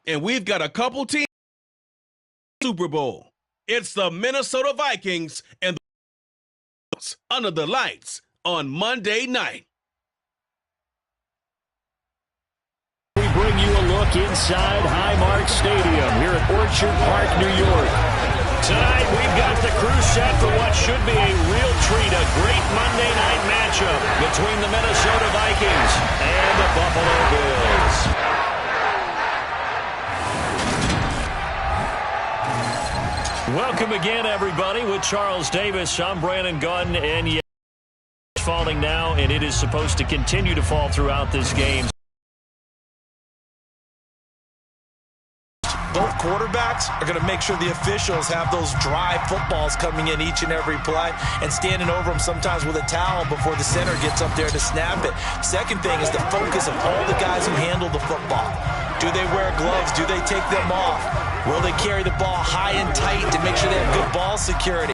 and we've got a couple teams in the Super Bowl. It's the Minnesota Vikings and the under the lights on Monday night. We bring you a look inside Highmark Stadium here at Orchard Park, New York. Tonight, we've got the crew set for what should be a real treat, a great Monday night matchup between the Minnesota Vikings and the Buffalo Bills. Welcome again, everybody, with Charles Davis. I'm Brandon Gunn, and yes, it's falling now, and it is supposed to continue to fall throughout this game. Both quarterbacks are going to make sure the officials have those dry footballs coming in each and every play and standing over them sometimes with a towel before the center gets up there to snap it. Second thing is the focus of all the guys who handle the football. Do they wear gloves? Do they take them off? Will they carry the ball high and tight to make sure they have good ball security?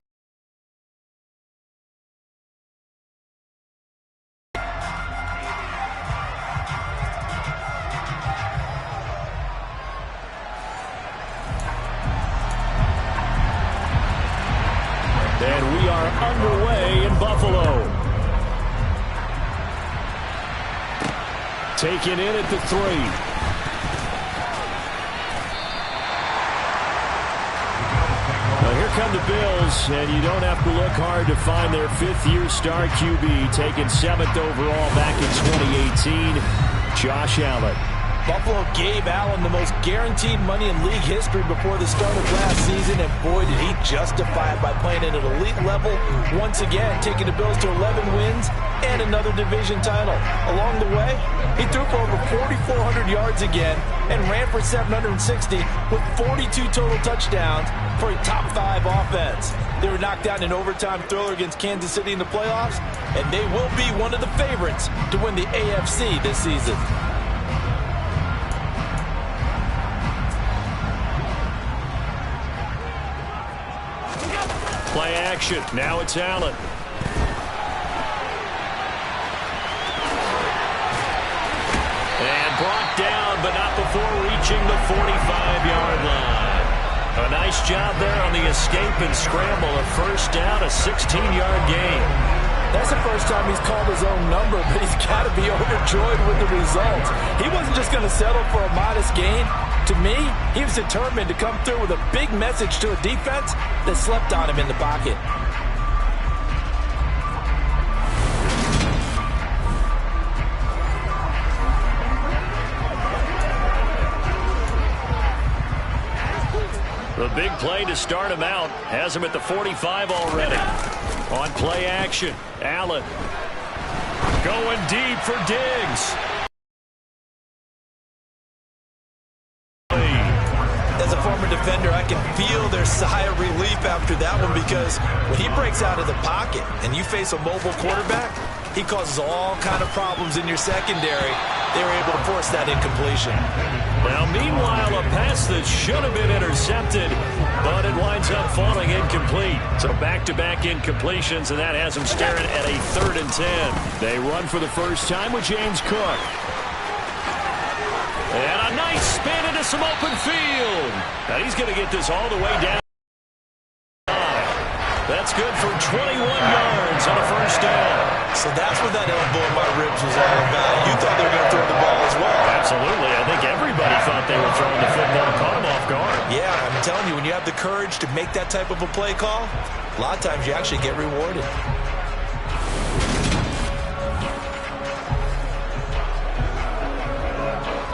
And we are underway in Buffalo. Taken in at the 3. Now here come the Bills, and you don't have to look hard to find their 5th-year star QB, taken 7th overall back in 2018, Josh Allen. Buffalo gave Allen the most guaranteed money in league history before the start of last season, and boy, did he justify it by playing at an elite level once again, taking the Bills to 11 wins and another division title. Along the way, he threw for over 4,400 yards again and ran for 760 with 42 total touchdowns for a top 5 offense. They were knocked out in an overtime thriller against Kansas City in the playoffs, and they will be one of the favorites to win the AFC this season. Play action. Now it's Allen. And brought down, but not before reaching the 45-yard line. A nice job there on the escape and scramble. A first down, a 16-yard gain. That's the first time he's called his own number, but he's got to be overjoyed with the results. He wasn't just going to settle for a modest gain. To me, he was determined to come through with a big message to a defense that slept on him in the pocket. The big play to start him out has him at the 45 already. On play action, Allen going deep for Diggs. As a former defender, I can feel their sigh of relief after that one, because when he breaks out of the pocket and you face a mobile quarterback, he causes all kind of problems in your secondary. They were able to force that incompletion. Now, meanwhile, a pass that should have been intercepted, but it winds up falling incomplete. So back-to-back incompletions, and that has them staring at a 3rd and 10. They run for the first time with James Cook. And a nice spin into some open field. Now he's going to get this all the way down. That's good for 21 yards on a first down. So that's what that elbow in my ribs was all about. You thought they were going to throw the ball as well. Absolutely. I think everybody thought they were throwing the football, caught him off guard. Yeah, I'm telling you, when you have the courage to make that type of a play call, a lot of times you actually get rewarded.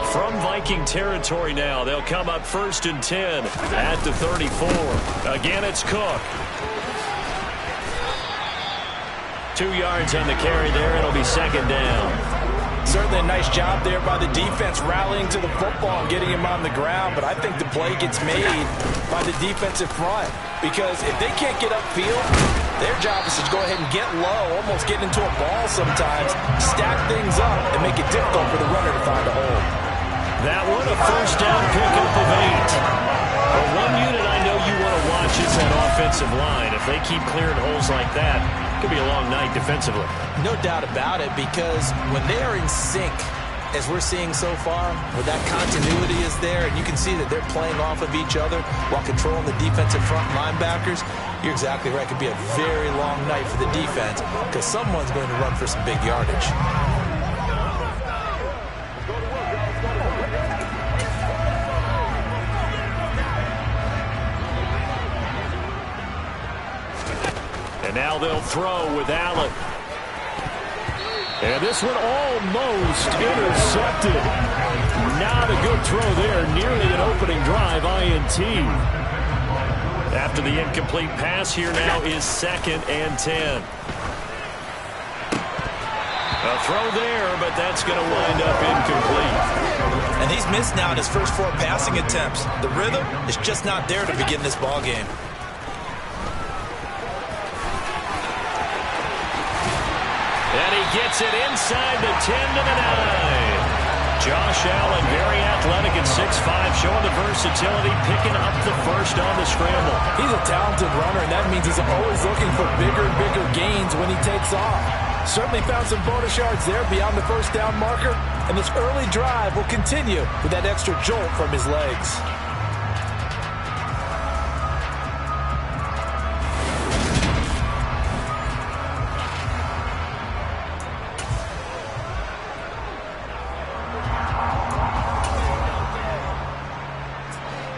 From Viking territory now, they'll come up 1st and 10 at the 34. Again, it's Cook. 2 yards on the carry there. It'll be 2nd down. Certainly a nice job there by the defense rallying to the football and getting him on the ground, but I think the play gets made by the defensive front, because if they can't get upfield, their job is to go ahead and get low, almost get into a ball sometimes, stack things up, and make it difficult for the runner to find a hole. That one, a first down pickup of 8. But one unit I know you want to watch is that offensive line. If they keep clearing holes like that, it could be a long night defensively. No doubt about it, because when they are in sync as we're seeing so far, where that continuity is there, and you can see that they're playing off of each other while controlling the defensive front linebackers, you're exactly right. It could be a very long night for the defense because someone's going to run for some big yardage. And now they'll throw with Allen. And this one almost intercepted. Not a good throw there. Nearly an opening drive INT. After the incomplete pass, here now is 2nd and 10. A throw there, but that's going to wind up incomplete. And he's missed now in his first 4 passing attempts. The rhythm is just not there to begin this ball game. And he gets it inside the 10 to the 9. Josh Allen, very athletic at 6'5", showing the versatility, picking up the first on the scramble. He's a talented runner, and that means he's always looking for bigger and bigger gains when he takes off. Certainly found some bonus yards there beyond the first down marker, and this early drive will continue with that extra jolt from his legs.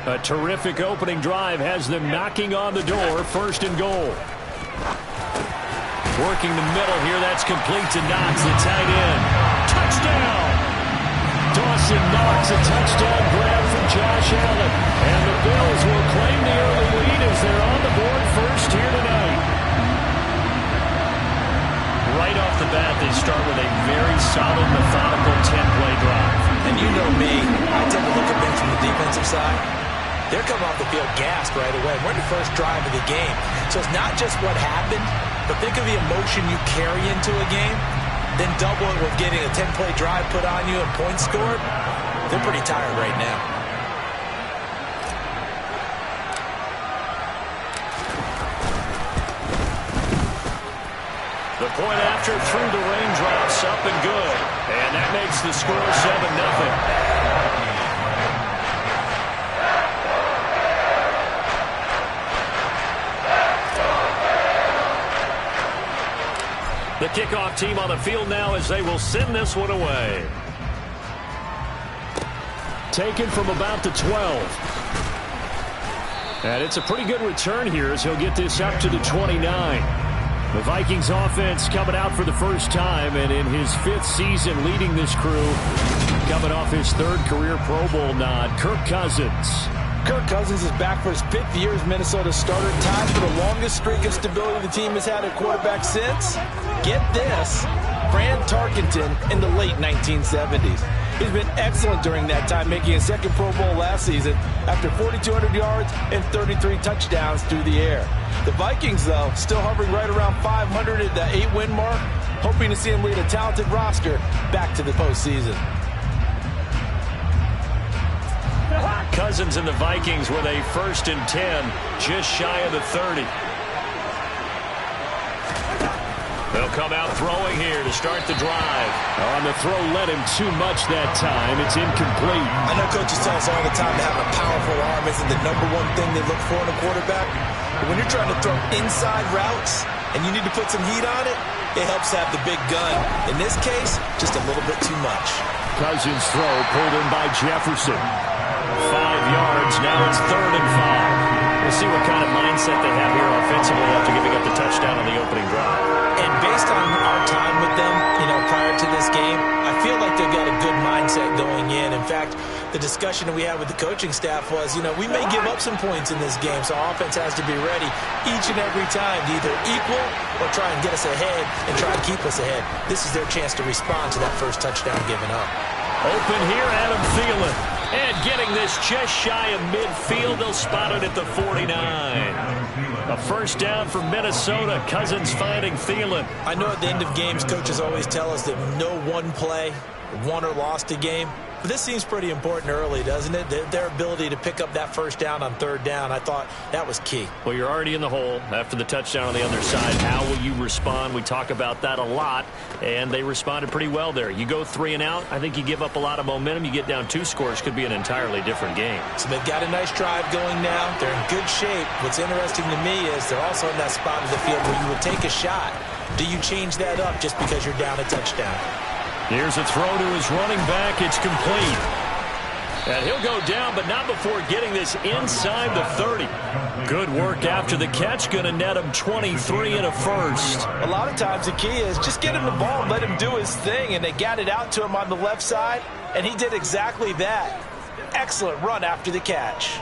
A terrific opening drive has them knocking on the door. 1st and goal. Working the middle here. That's complete to Knox, the tight end. Touchdown! Dawson Knox, a touchdown grab for Josh Allen. And the Bills will claim the early lead as they're on the board first here tonight. Right off the bat, they start with a very solid, methodical 10-play drive. And you know me, I tend to look at things from the defensive side. They're coming off the field gassed right away. We're in the first drive of the game. So it's not just what happened, but think of the emotion you carry into a game, then double it with getting a 10-play drive put on you and points scored. They're pretty tired right now. The point after through the raindrops, up and good. And that makes the score 7-0. The kickoff team on the field now as they will send this one away. Taken from about the 12. And it's a pretty good return here as he'll get this up to the 29. The Vikings offense coming out for the first time, and in his 5th season leading this crew, coming off his 3rd career Pro Bowl nod, Kirk Cousins. Kirk Cousins is back for his 5th year as Minnesota's starter, tied for the longest streak of stability the team has had at quarterback since, get this, Fran Tarkenton in the late 1970s. He's been excellent during that time, making his 2nd Pro Bowl last season after 4,200 yards and 33 touchdowns through the air. The Vikings, though, still hovering right around 500 at the 8-win mark, hoping to see him lead a talented roster back to the postseason. Cousins and the Vikings with a 1st and 10, just shy of the 30. They'll come out throwing here to start the drive. On the throw, led him too much that time. It's incomplete. I know coaches tell us all the time that having a powerful arm isn't the #1 thing they look for in a quarterback. But when you're trying to throw inside routes and you need to put some heat on it, it helps have the big gun. In this case, just a little bit too much. Cousins' throw pulled in by Jefferson. 5 yards. Now it's 3rd and 5. We'll see what kind of mindset they have here offensively after giving up the touchdown on the opening drive. And based on our time with them, prior to this game, I feel like they've got a good mindset going in. In fact, the discussion that we had with the coaching staff was, we may give up some points in this game, so our offense has to be ready each and every time to either equal or try and get us ahead and try to keep us ahead. This is their chance to respond to that first touchdown given up. Open here, Adam Thielen. And getting this just shy of midfield, they'll spot it at the 49. A first down for Minnesota. Cousins finding Thielen. I know at the end of games, coaches always tell us that no one play won or lost a game. But this seems pretty important early, doesn't it? Their ability to pick up that first down on third down, I thought that was key. Well, you're already in the hole after the touchdown on the other side. How will you respond? We talk about that a lot, and they responded pretty well there. You go 3 and out, I think you give up a lot of momentum. You get down 2 scores, could be an entirely different game. So they've got a nice drive going now. They're in good shape. What's interesting to me is they're also in that spot of the field where you would take a shot. Do you change that up just because you're down a touchdown? Here's a throw to his running back. It's complete. And he'll go down, but not before getting this inside the 30. Good work after the catch. Going to net him 23 and a first. A lot of times the key is just get him the ball and let him do his thing. And they got it out to him on the left side, and he did exactly that. Excellent run after the catch.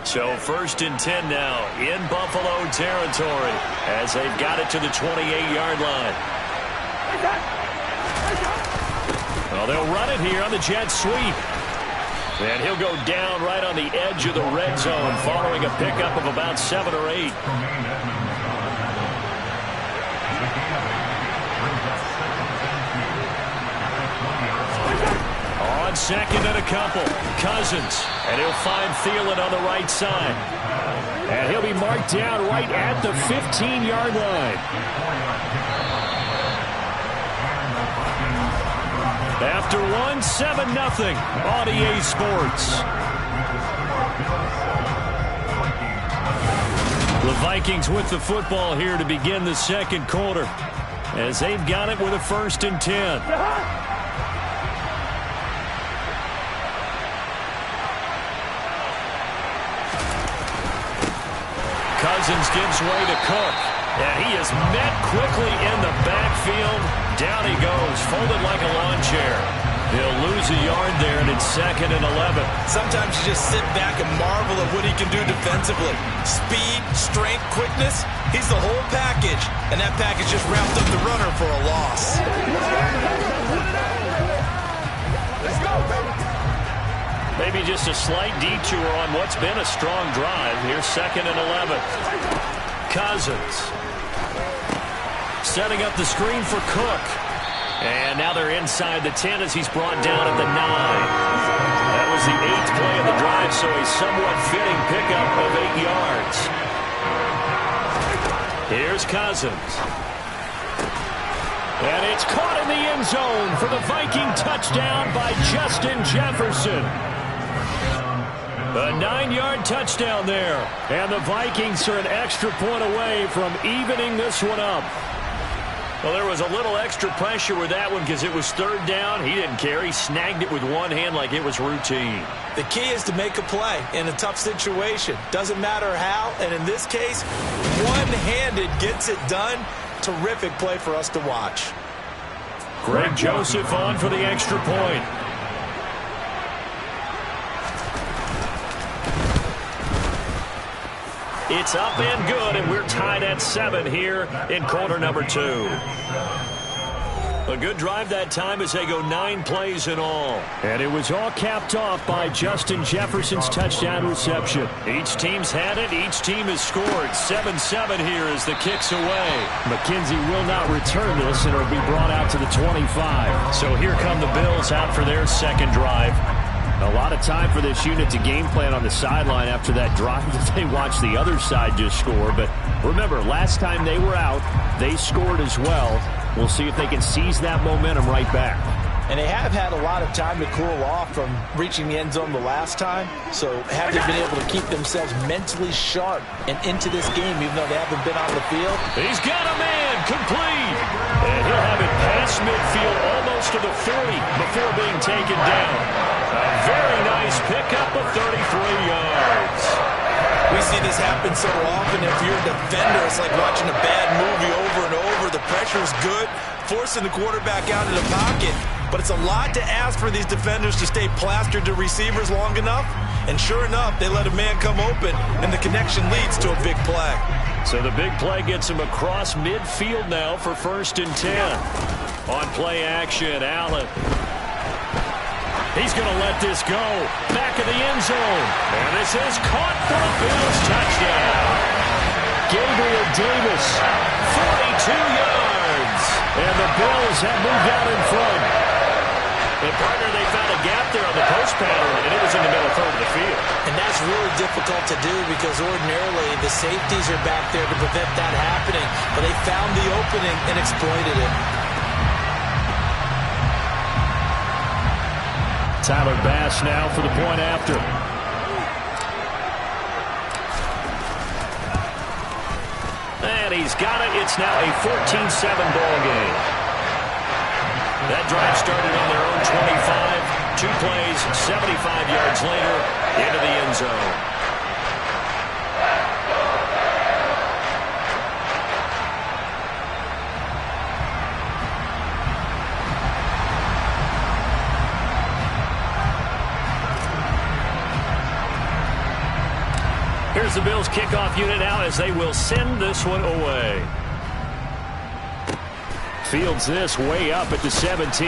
So 1st and 10 now in Buffalo territory as they've got it to the 28-yard line. Well, they'll run it here on the jet sweep. And he'll go down right on the edge of the red zone following a pickup of about 7 or 8. On 2nd and a couple, Cousins, and he'll find Thielen on the right side. And he'll be marked down right at the 15-yard line. After 1, 7-0 on EA Sports. The Vikings with the football here to begin the second quarter as they've got it with a 1st and 10. Cousins gives way to Cook, and he is met quickly in the backfield. Down he goes, folded like a lawn chair. He'll lose a yard there, and it's 2nd and 11. Sometimes you just sit back and marvel at what he can do defensively. Speed, strength, quickness, he's the whole package, and that package just wrapped up the runner for a loss. Let's go, baby. Maybe just a slight detour on what's been a strong drive. Here's 2nd and 11. Cousins setting up the screen for Cook. And now they're inside the 10 as he's brought down at the 9. That was the 8th play of the drive, so a somewhat fitting pickup of 8 yards. Here's Cousins. And it's caught in the end zone for the Viking touchdown by Justin Jefferson. A 9-yard touchdown there. And the Vikings are an extra point away from evening this one up. Well, there was a little extra pressure with that one because it was 3rd down. He didn't care. He snagged it with one hand like it was routine. The key is to make a play in a tough situation. Doesn't matter how. And in this case, one-handed gets it done. Terrific play for us to watch. Greg Joseph on for the extra point. It's up and good, and we're tied at 7 here in quarter number 2. A good drive that time as they go 9 plays in all. And it was all capped off by Justin Jefferson's touchdown reception. Each team's had it. Each team has scored. 7-7 here as the kick's away. McKenzie will not return this, and it'll be brought out to the 25. So here come the Bills out for their second drive. A lot of time for this unit to game plan on the sideline after that drive that they watched the other side just score. But remember, last time they were out, they scored as well. We'll see if they can seize that momentum right back. And they have had a lot of time to cool off from reaching the end zone the last time. So have they been able to keep themselves mentally sharp and into this game, even though they haven't been on the field? He's got a man complete. And he'll have it past midfield almost to the 40 before being taken down. A very nice pickup of 33 yards. We see this happen so often. If you're a defender, it's like watching a bad movie over and over. The pressure's good, forcing the quarterback out of the pocket. But it's a lot to ask for these defenders to stay plastered to receivers long enough. And sure enough, they let a man come open, and the connection leads to a big play. So the big play gets him across midfield now for 1st and 10. On play action, Allen. He's going to let this go. Back of the end zone. And this is caught for a Bills touchdown. Gabriel Davis, 42 yards. And the Bills have moved out in front. And, partner, they found a gap there on the post pattern, and it was in the middle third of the field. And that's really difficult to do because ordinarily the safeties are back there to prevent that happening. But they found the opening and exploited it. Tyler Bass now for the point after. And he's got it. It's now a 14-7 ball game. That drive started on their own 25. 2 plays, 75 yards later, into the end zone. Here's the Bills kickoff unit now as they will send this one away. Fields this way up at the 17.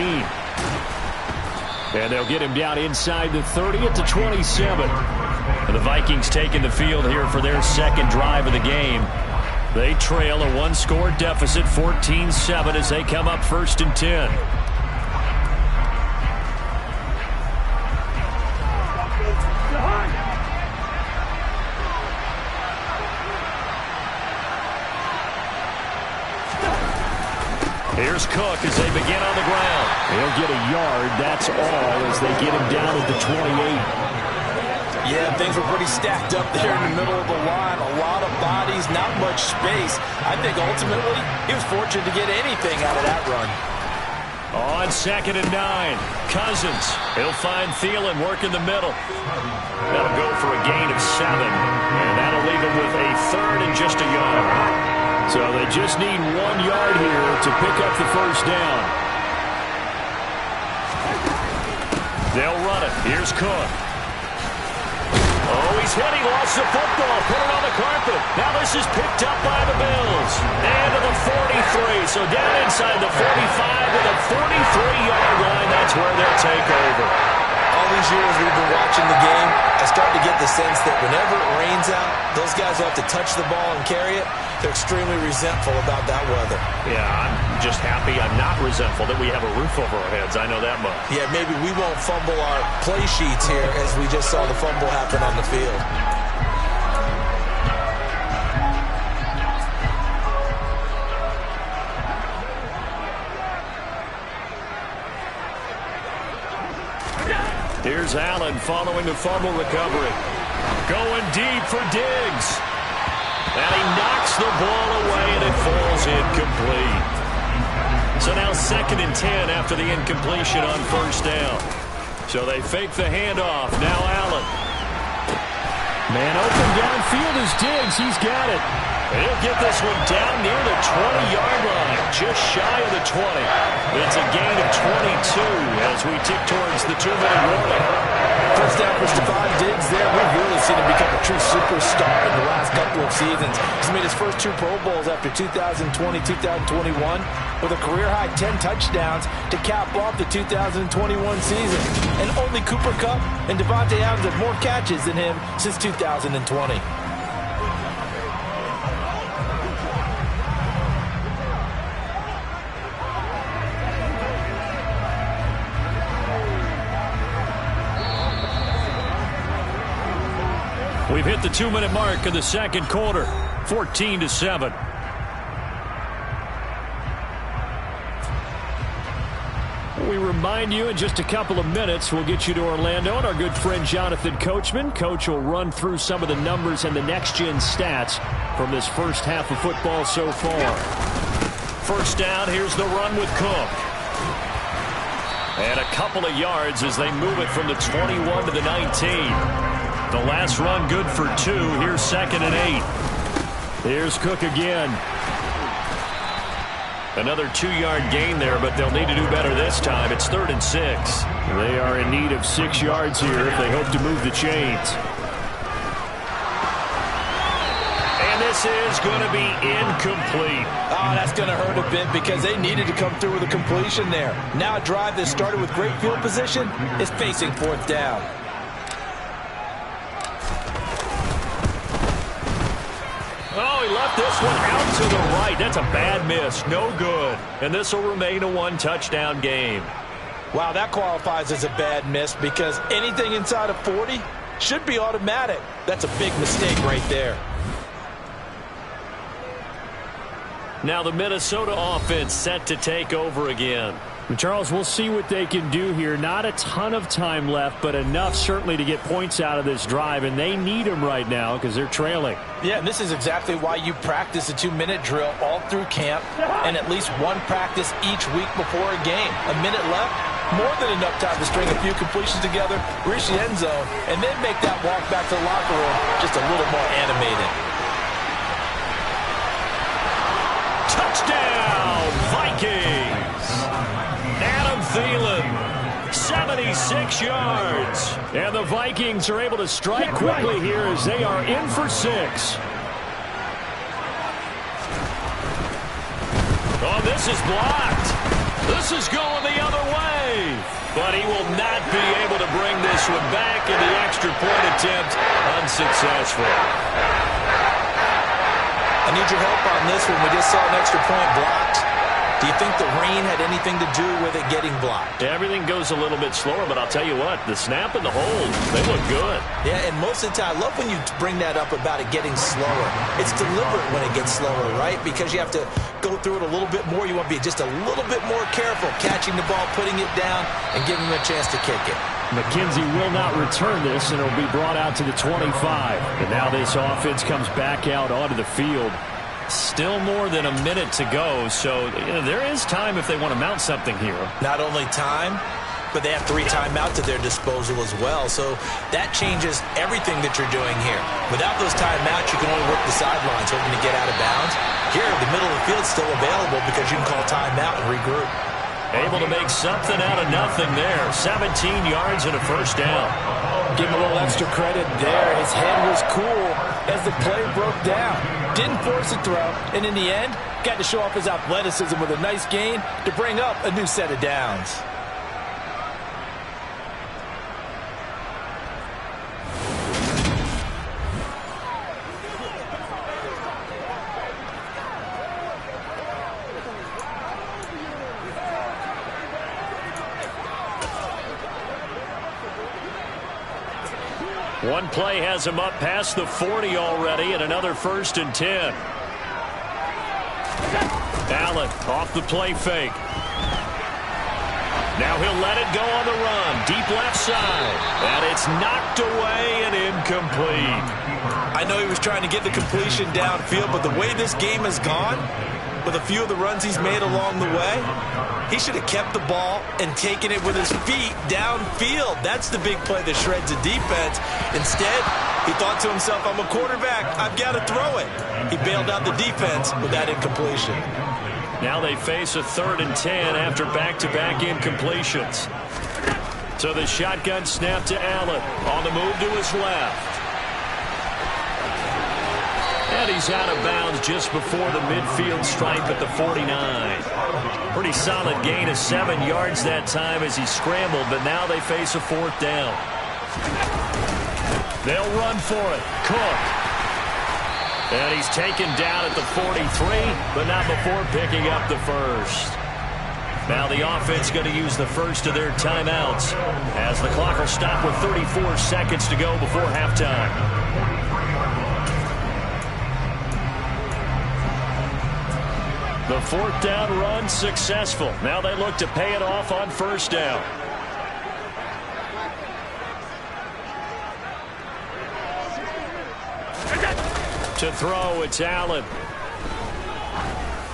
And they'll get him down inside the 30 at the 27. And the Vikings taking the field here for their second drive of the game. They trail a 1-score deficit, 14-7, as they come up 1st and 10. Here's Cook as they begin on the ground. He'll get a yard, that's all, as they get him down at the 28. Yeah, things were pretty stacked up there in the middle of the line. A lot of bodies, not much space. I think ultimately he was fortunate to get anything out of that run. On 2nd and 9, Cousins. He'll find Thielen work in the middle. That'll go for a gain of 7. And that'll leave him with a 3rd and just a yard. So they just need 1 yard here to pick up the first down. They'll run it. Here's Cook. Oh, he's hit. He lost the football. Put it on the carpet. Now this is picked up by the Bills. And to the 43. So down inside the 45 to the 43-yard line. That's where they'll take over. All these years we've been watching the game, I start to get the sense that whenever it rains out, those guys will have to touch the ball and carry it. They're extremely resentful about that weather. Yeah, I'm just happy I'm not resentful that we have a roof over our heads. I know that much. Yeah, maybe we won't fumble our play sheets here as we just saw the fumble happen on the field. Here's Allen following the fumble recovery. Going deep for Diggs. And he knocks the ball away, and it falls incomplete. So now 2nd and 10 after the incompletion on 1st down. So they fake the handoff. Now Allen. Man open downfield is Diggs. He's got it. And he'll get this one down near the 20-yard line, just shy of the 20. It's a gain of 22 as we tick towards the 2-minute warning. First down for Stephon Diggs there. We've really seen him become a true superstar in the last couple of seasons. He's made his first 2 Pro Bowls after 2020, 2021 with a career-high 10 touchdowns to cap off the 2021 season. And only Cooper Kupp and Devontae Adams have more catches than him since 2020. We've hit the 2-minute mark of the second quarter, 14-7. We remind you in just a couple of minutes we'll get you to Orlando and our good friend Jonathan Coachman. Coach will run through some of the numbers and the next-gen stats from this first half of football so far. First down, here's the run with Cook. And a couple of yards as they move it from the 21 to the 19. The last run good for 2. Here's 2nd and 8. Here's Cook again. Another 2-yard gain there, but they'll need to do better this time. It's 3rd and 6. They are in need of 6 yards here if they hope to move the chains. And this is going to be incomplete. Oh, that's going to hurt a bit because they needed to come through with a completion there. Now a drive that started with great field position is facing fourth down. Oh, he left this one out to the right. That's a bad miss. No good. And this will remain a one-touchdown game. Wow, that qualifies as a bad miss because anything inside of 40 should be automatic. That's a big mistake right there. Now the Minnesota offense set to take over again. Charles, we'll see what they can do here. Not a ton of time left, but enough certainly to get points out of this drive, and they need them right now because they're trailing. Yeah, and this is exactly why you practice a 2-minute drill all through camp and at least one practice each week before a game. A minute left, more than enough time to string a few completions together, reach the end zone, and then make that walk back to the locker room just a little more animated. Touchdown, Vikings! Adam Thielen, 76 yards. And the Vikings are able to strike quickly here as they are in for 6. Oh, this is blocked. This is going the other way. But he will not be able to bring this one back, and the extra point attempt unsuccessful. I need your help on this one. We just saw an extra point blocked. Do you think the rain had anything to do with it getting blocked? Everything goes a little bit slower, but I'll tell you what, the snap and the hold, they look good. Yeah, and most of the time, I love when you bring that up about it getting slower. It's deliberate when it gets slower, right? Because you have to go through it a little bit more. You want to be just a little bit more careful catching the ball, putting it down, and giving him a chance to kick it. McKenzie will not return this, and it'll be brought out to the 25. And now this offense comes back out onto the field. Still more than a minute to go, so there is time if they want to mount something here. Not only time, but they have 3 timeouts at their disposal as well, so that changes everything that you're doing here. Without those timeouts, you can only work the sidelines, hoping to get out of bounds. Here, the middle of the field's still available because you can call timeout and regroup. Able to make something out of nothing there. 17 yards and a first down. Give him a little extra credit there. His head was cool as the play broke down. Didn't force a throw, and in the end, got to show off his athleticism with a nice gain to bring up a new set of downs. One play has him up past the 40 already, and another 1st and 10. Allen off the play fake. Now he'll let it go on the run. Deep left side. And it's knocked away and incomplete. I know he was trying to get the completion downfield, but the way this game has gone, with a few of the runs he's made along the way, he should have kept the ball and taken it with his feet downfield. That's the big play that shreds the defense. Instead, he thought to himself, I'm a quarterback. I've got to throw it. He bailed out the defense with that incompletion. Now they face a 3rd and 10 after back-to-back incompletions. So the shotgun snap to Allen. On the move to his left. And he's out of bounds just before the midfield stripe at the 49. Pretty solid gain of 7 yards that time as he scrambled, but now they face a 4th down. They'll run for it. Cook. And he's taken down at the 43, but not before picking up the first. Now the offense going to use the first of their timeouts as the clock will stop with 34 seconds to go before halftime. The 4th down run successful. Now they look to pay it off on 1st down. To throw, it's Allen.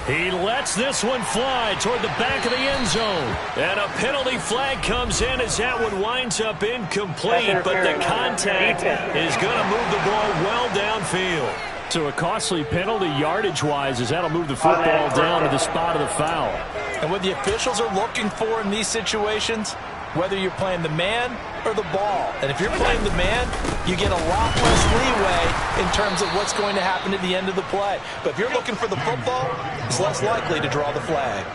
He lets this one fly toward the back of the end zone. And a penalty flag comes in as that one winds up incomplete, but the contact is going to move the ball well downfield. So a costly penalty yardage-wise as that'll move the football down to the spot of the foul. And what the officials are looking for in these situations, whether you're playing the man or the ball. And if you're playing the man, you get a lot less leeway in terms of what's going to happen at the end of the play. But if you're looking for the football, it's less likely to draw the flag.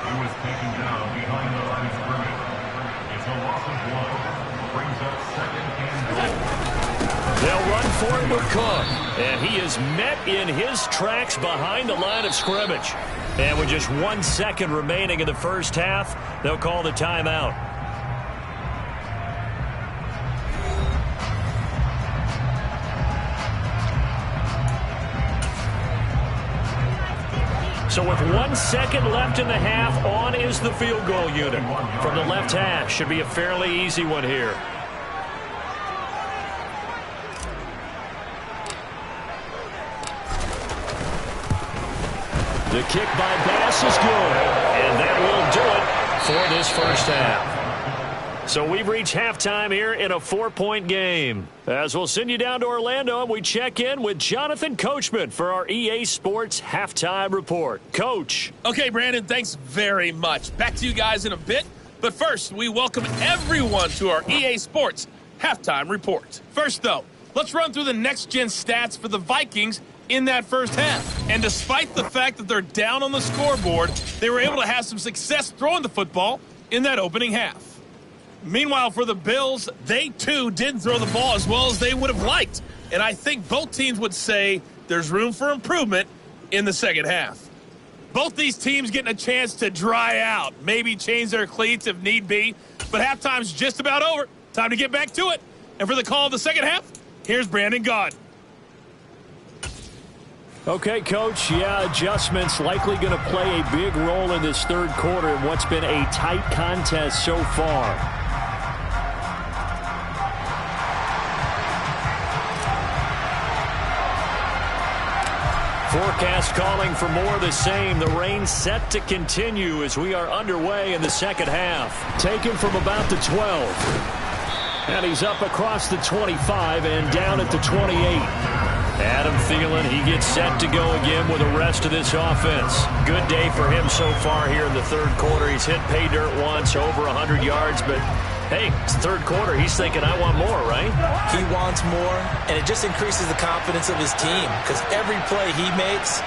They'll run for it with Cook. And he is met in his tracks behind the line of scrimmage. And with just 1 second remaining in the first half, they'll call the timeout. So with 1 second left in the half, on is the field goal unit. From the left hash, should be a fairly easy one here. The kick by Bass is good, and that will do it for this first half. So we've reached halftime here in a 4-point game. As we'll send you down to Orlando, and we check in with Jonathan Coachman for our EA Sports Halftime Report. Coach. Okay, Brandon, thanks very much. Back to you guys in a bit. But first, we welcome everyone to our EA Sports Halftime Report. First, though, let's run through the next-gen stats for the Vikings in that first half. And despite the fact that they're down on the scoreboard, they were able to have some success throwing the football in that opening half. Meanwhile, for the Bills, they too didn't throw the ball as well as they would have liked. And I think both teams would say there's room for improvement in the second half. Both these teams getting a chance to dry out, maybe change their cleats if need be. But halftime's just about over. Time to get back to it. And for the call of the second half, here's Brandon Gaud. Okay, Coach, adjustments likely going to play a big role in this third quarter in what's been a tight contest so far. Forecast calling for more of the same. The rain set to continue as we are underway in the second half. Taken from about the 12. And he's up across the 25 and down at the 28. Adam Thielen, he gets set to go again with the rest of this offense. Good day for him so far here in the third quarter. He's hit pay dirt once, over 100 yards, but hey, it's the third quarter. He's thinking, I want more, right? He wants more, and it just increases the confidence of his team because every play he makes,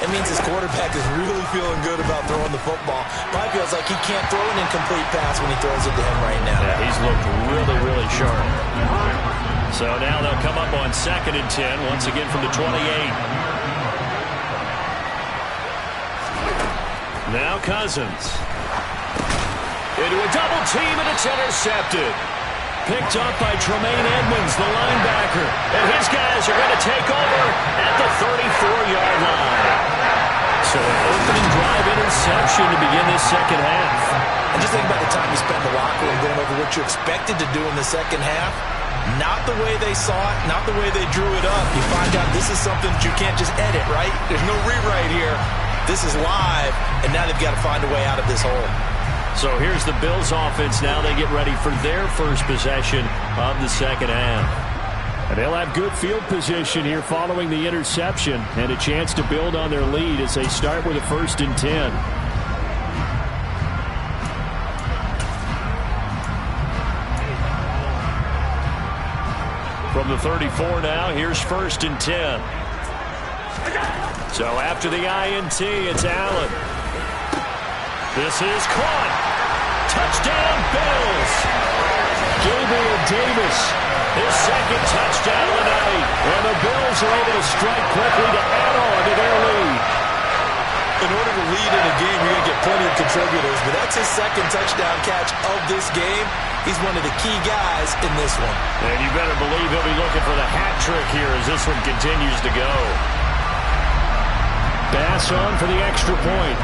it means his quarterback is really feeling good about throwing the football. Probably feels like he can't throw an incomplete pass when he throws it to him right now. Yeah, he's looked really, really sharp. So now they'll come up on 2nd and 10, once again from the 28. Now Cousins. Into a double team, and it's intercepted. Picked up by Tremaine Edmonds, the linebacker. And his guys are going to take over at the 34-yard line. So an opening drive interception to begin this second half. And just think about the time you spent in the locker room going over what you expected to do in the second half. Not the way they saw it, not the way they drew it up. You find out this is something that you can't just edit, right? There's no rewrite here. This is live, and now they've got to find a way out of this hole. So here's the Bills offense. Now they get ready for their first possession of the second half. And they'll have good field position here following the interception and a chance to build on their lead as they start with a 1st and 10. From the 34 now, here's 1st and 10. So after the INT, it's Allen. This is caught. Touchdown, Bills. Gabriel Davis, his second touchdown of the night. And the Bills are able to strike quickly to add on to their lead. In order to lead in a game, you're going to get plenty of contributors, but that's his second touchdown catch of this game. He's one of the key guys in this one. And you better believe he'll be looking for the hat trick here as this one continues to go. Bass on for the extra point.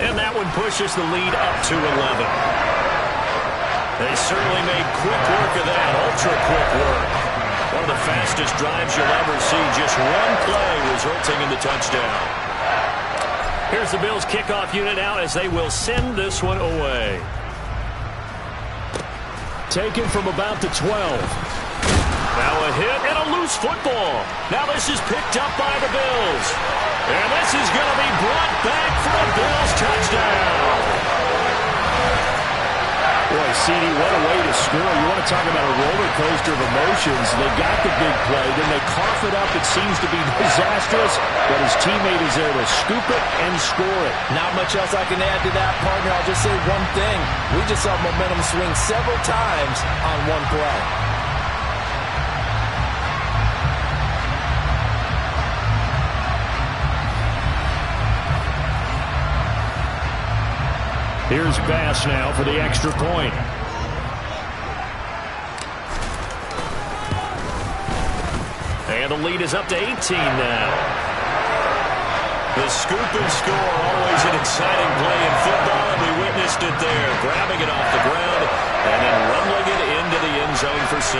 And that one pushes the lead up to 11. They certainly made quick work of that, ultra quick work. One of the fastest drives you'll ever see. Just one play resulting in the touchdown. Here's the Bills kickoff unit out as they will send this one away. Taken from about the 12. Now a hit and a loose football. Now this is picked up by the Bills. And this is going to be brought back for a Bills touchdown. Boy, CD, what a way to score. You want to talk about a roller coaster of emotions. They got the big play, then they cough it up. It seems to be disastrous, but his teammate is there to scoop it and score it. Not much else I can add to that, partner. I'll just say one thing. We just saw momentum swing several times on one play. Here's Bass now for the extra point. And the lead is up to 18 now. The scoop and score, always an exciting play in football, and we witnessed it there. Grabbing it off the ground and then rumbling it into the end zone for 6.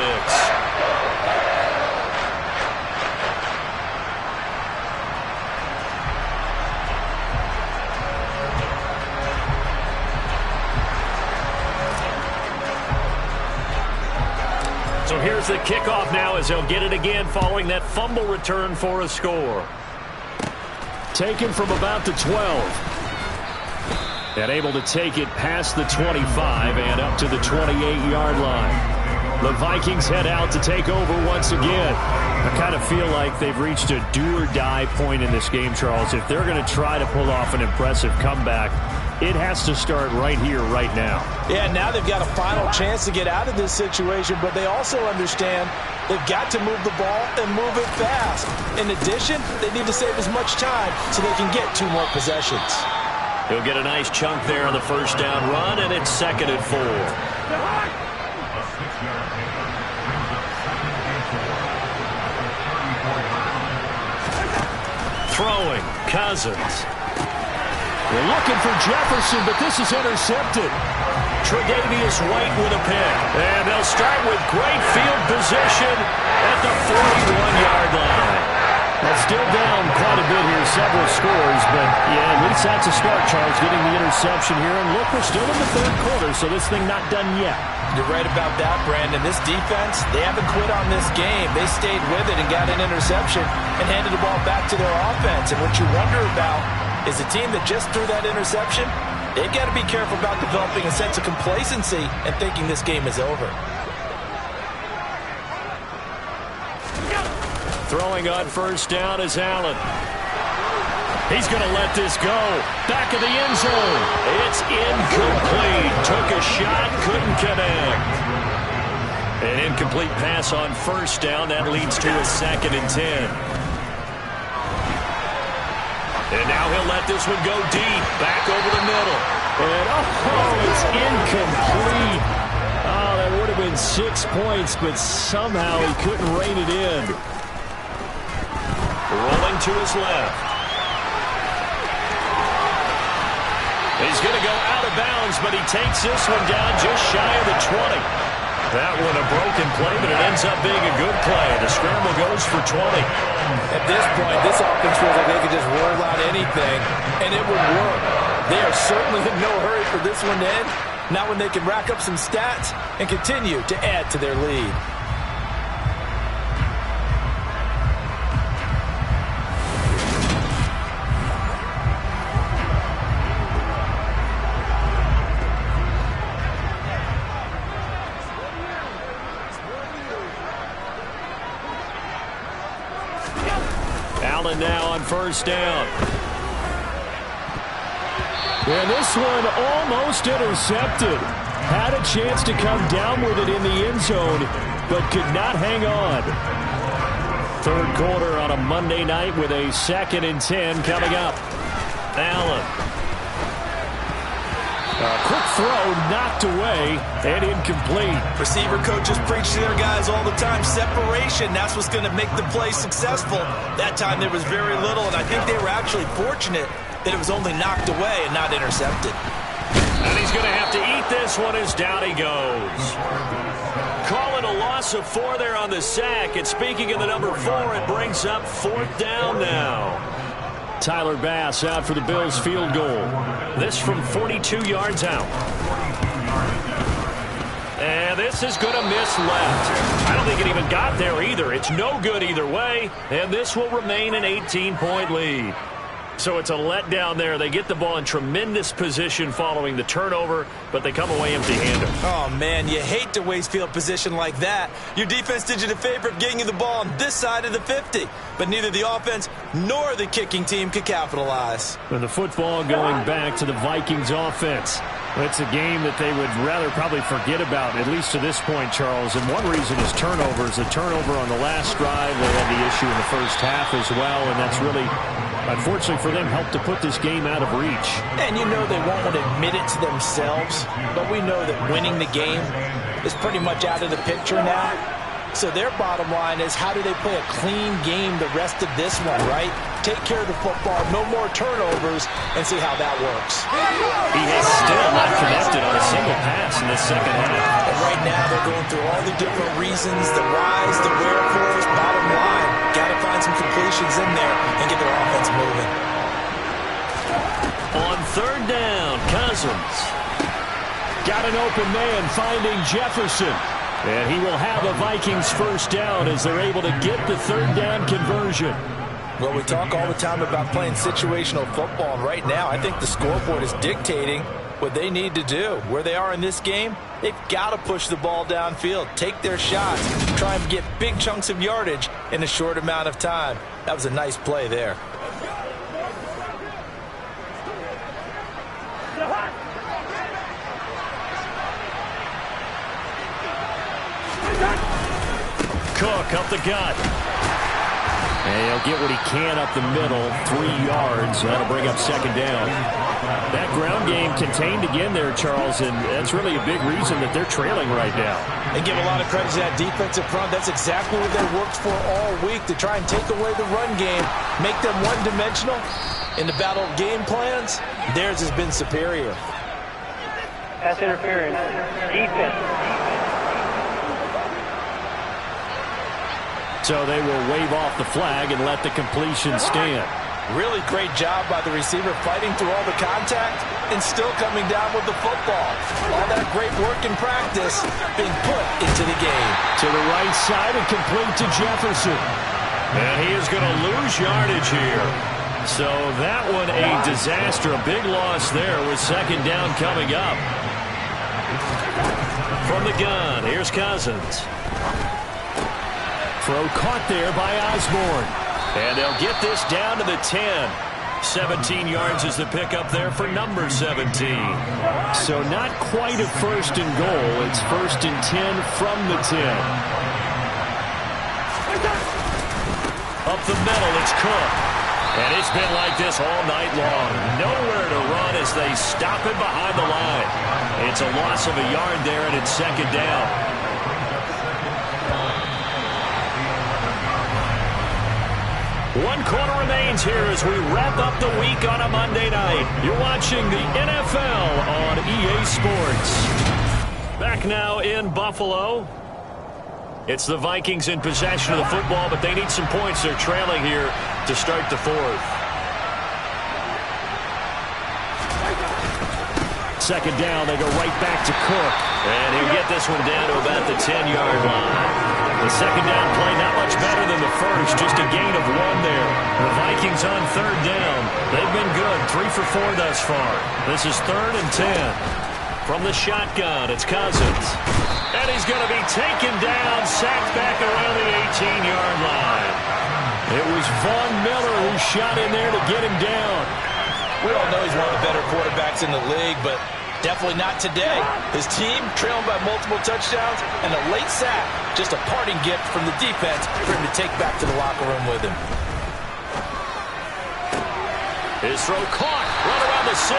So here's the kickoff now as they'll get it again following that fumble return for a score. Taken from about the 12. And able to take it past the 25 and up to the 28-yard line. The Vikings head out to take over once again. I kind of feel like they've reached a do-or-die point in this game, Charles. If they're going to try to pull off an impressive comeback, it has to start right here, right now. Yeah, now they've got a final chance to get out of this situation, but they also understand they've got to move the ball and move it fast. In addition, they need to save as much time so they can get 2 more possessions. He'll get a nice chunk there on the first down run, and it's 2nd and 4. Throwing, Cousins. They're looking for Jefferson, but this is intercepted. Tre'Davious White with a pick. And they'll start with great field position at the 41-yard line. Well, still down quite a bit here, several scores, but yeah, at least that's a start, Charles, getting the interception here. And look, we're still in the 3rd quarter, so this thing not done yet. You're right about that, Brandon. This defense, they haven't quit on this game. They stayed with it and got an interception and handed the ball back to their offense. And what you wonder about is a team that just threw that interception, they've got to be careful about developing a sense of complacency and thinking this game is over. Throwing on first down is Allen. He's going to let this go. Back of the end zone. It's incomplete. Took a shot, couldn't connect. An incomplete pass on first down. That leads to a 2nd and 10. And now he'll let this one go deep. Back over the middle. And it's incomplete. Oh, that would have been 6 points, but somehow he couldn't rein it in. Rolling to his left. He's going to go out of bounds, but he takes this one down just shy of the 20. That one a broken play, but it ends up being a good play. The scramble goes for 20. At this point, this offense feels like they could just roll out anything, and it would work. They are certainly in no hurry for this one to end. Not when they can rack up some stats and continue to add to their lead. Allen now on first down. And this one almost intercepted. Had a chance to come down with it in the end zone, but could not hang on. 3rd quarter on a Monday night with a 2nd and 10 coming up. Allen. A quick throw knocked away and incomplete. Receiver coaches preach to their guys all the time. Separation, that's what's going to make the play successful. That time there was very little, and I think they were actually fortunate that it was only knocked away and not intercepted. And he's going to have to eat this one as down he goes. Call it a loss of 4 there on the sack. And speaking of the number 4, it brings up 4th down now. Tyler Bass out for the Bills field goal. This from 42 yards out. And this is going to miss left. I don't think it even got there either. It's no good either way, and this will remain an 18-point lead. So it's a letdown there. They get the ball in tremendous position following the turnover, but they come away empty-handed. Oh, man, you hate to waste field position like that. Your defense did you the favor of getting you the ball on this side of the 50, but neither the offense nor the kicking team could capitalize. And the football going back to the Vikings offense. It's a game that they would rather probably forget about, at least to this point, Charles. And one reason is turnovers. A turnover on the last drive. They had the issue in the first half as well, and that's really, unfortunately for them, helped to put this game out of reach. And you know they won't want to admit it to themselves, but we know that winning the game is pretty much out of the picture now. So their bottom line is, how do they play a clean game the rest of this one, right? Take care of the football, no more turnovers, and see how that works. He has still not connected on a single pass in this second half. And right now they're going through all the different reasons, the whys, the wherefores. Bottom line, got to find some completions in there and get their offense moving. On third down, Cousins. Got an open man finding Jefferson. And he will have a Vikings first down as they're able to get the third down conversion. Well, we talk all the time about playing situational football, and right now I think the scoreboard is dictating what they need to do. Where they are in this game, they've got to push the ball downfield, take their shots, try and get big chunks of yardage in a short amount of time. That was a nice play there. Cook up the gut. And he'll get what he can up the middle, 3 yards. That'll bring up second down. That ground game contained again there, Charles, and that's really a big reason that they're trailing right now. They give a lot of credit to that defensive front. That's exactly what they worked for all week, to try and take away the run game, make them one-dimensional. In the battle of game plans, theirs has been superior. Pass interference. Defense. So they will wave off the flag and let the completion stand. Really great job by the receiver, fighting through all the contact and still coming down with the football. All that great work in practice being put into the game. To the right side and complete to Jefferson. And he is going to lose yardage here. So that one a disaster. A big loss there with second down coming up. From the gun, here's Cousins. Throw caught there by Osborne. And they'll get this down to the 10. 17 yards is the pickup there for number 17. So not quite a first and goal. It's first and 10 from the 10. Up the middle, it's Cook. And it's been like this all night long. Nowhere to run as they stop it behind the line. It's a loss of a yard there, and it's second down. 1 quarter remains here as we wrap up the week on a Monday night. You're watching the NFL on EA Sports. Back now in Buffalo. It's the Vikings in possession of the football, but they need some points. They're trailing here to start the fourth. Second down, they go right back to Cook. And he'll get this one down to about the 10-yard line. The second down play not much better than the first, just a gain of 1 there. The Vikings on third down. They've been good, 3 for 4 thus far. This is 3rd and 10. From the shotgun, it's Cousins. And he's going to be taken down, sacked back around the 18-yard line. It was Von Miller who shot in there to get him down. We all know he's one of the better quarterbacks in the league, but definitely not today. His team trailing by multiple touchdowns and a late sack. Just a parting gift from the defense for him to take back to the locker room with him. His throw caught right around the 6.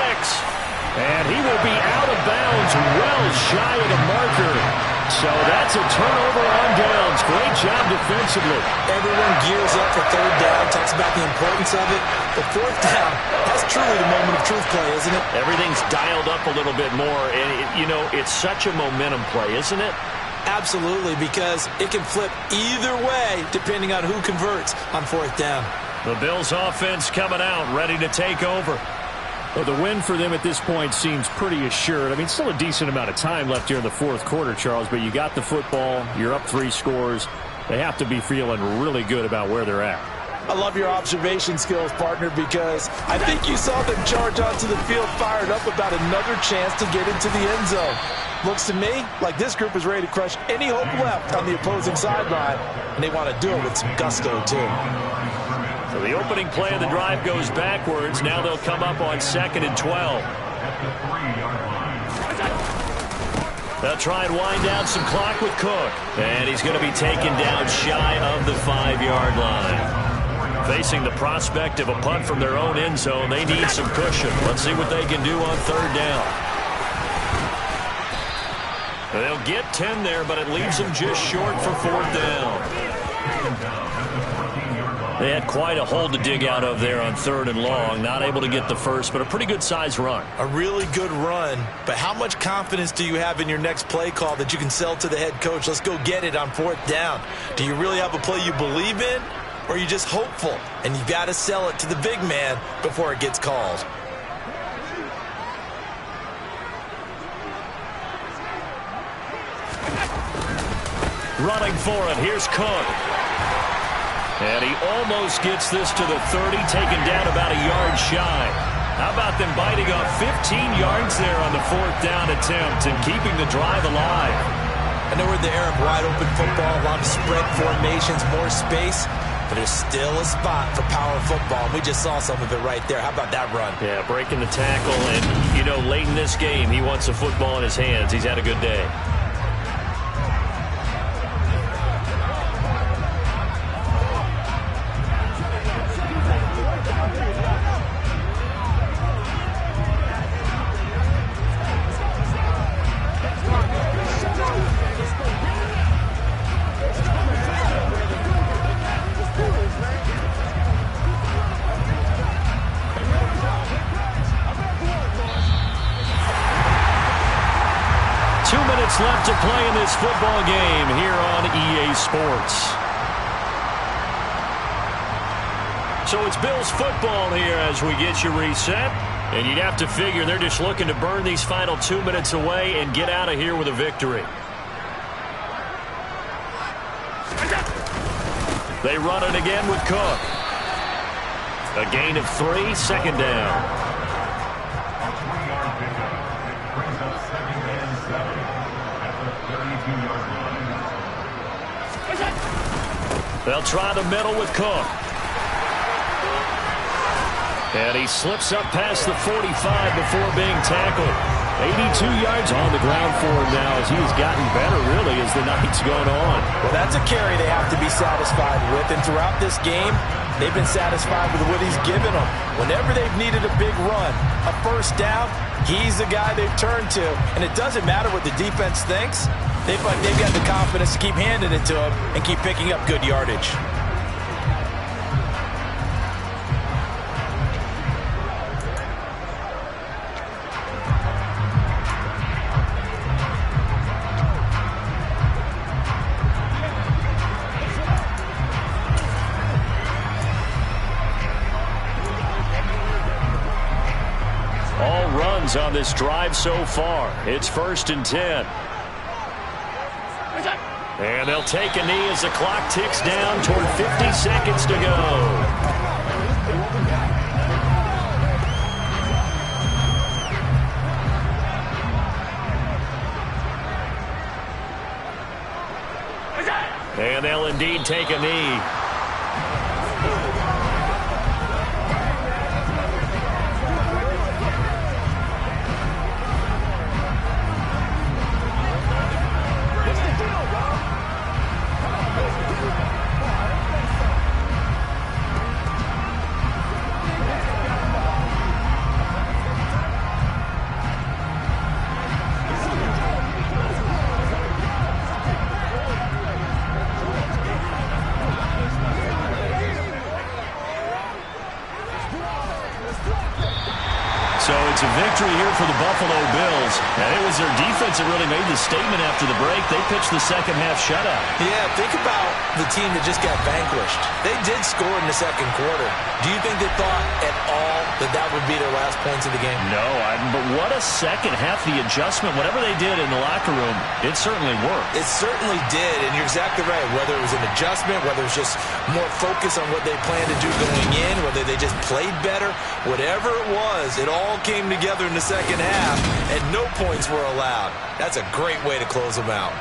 And he will be out of bounds well shy of the marker. So that's a turnover on downs. Great job defensively. Everyone gears up for third down, talks about the importance of it. But fourth down, that's truly the moment of truth play, isn't it? Everything's dialed up a little bit more. And, it's such a momentum play, isn't it? Absolutely, because it can flip either way depending on who converts on fourth down. The Bills offense coming out, ready to take over. Well, the win for them at this point seems pretty assured. I mean, still a decent amount of time left here in the fourth quarter, Charles, but you got the football. You're up 3 scores. They have to be feeling really good about where they're at. I love your observation skills, partner, because I think you saw them charge onto the field fired up about another chance to get into the end zone. Looks to me like this group is ready to crush any hope left on the opposing sideline, and they want to do it with some gusto, too. So the opening play of the drive goes backwards. Now they'll come up on 2nd and 12. They'll try and wind down some clock with Cook. And he's going to be taken down shy of the 5-yard line. Facing the prospect of a punt from their own end zone, they need some cushion. Let's see what they can do on 3rd down. They'll get 10 there, but it leaves them just short for 4th down. They had quite a hole to dig out of there on 3rd and long. Not able to get the first, but a pretty good-sized run. A really good run, but how much confidence do you have in your next play call that you can sell to the head coach? Let's go get it on 4th down. Do you really have a play you believe in, or are you just hopeful? And you've got to sell it to the big man before it gets called. Running for it, here's Cook. And he almost gets this to the 30, taken down about a yard shy. How about them biting off 15 yards there on the 4th down attempt and keeping the drive alive? I know we're in the era of wide-open football, a lot of spread formations, more space, but there's still a spot for power football. We just saw some of it right there. How about that run? Yeah, breaking the tackle, and, you know, late in this game, he wants the football in his hands. He's had a good day. Left to play in this football game here on EA Sports. So it's Bills football here as we get you reset. And you'd have to figure they're just looking to burn these final 2 minutes away and get out of here with a victory. They run it again with Cook. A gain of 3, 2nd down. They'll try the middle with Cook. And he slips up past the 45 before being tackled. 82 yards on the ground for him now as he's gotten better, really, as the night's gone on. Well, that's a carry they have to be satisfied with. And throughout this game, they've been satisfied with what he's given them. Whenever they've needed a big run, a 1st down, he's the guy they've turned to. And it doesn't matter what the defense thinks. They've got the confidence to keep handing it to him and keep picking up good yardage. All runs on this drive so far. It's 1st and 10. And they'll take a knee as the clock ticks down toward 50 seconds to go. And they'll indeed take a knee. So it's a victory here for the Buffalo Bills. And it was their defense that really made the statement after the break. They pitched the second half shutout. Yeah, think about the team that just got vanquished. They did score in the second quarter. Do you think they thought at all that that would be their last points of the game? No, but what a second half. The adjustment, whatever they did in the locker room, it certainly worked. It certainly did, and you're exactly right. Whether it was an adjustment, whether it was just more focus on what they planned to do going in, whether they just played better, whatever it was, it all came together in the second half, and no points were allowed. That's a great way to close them out.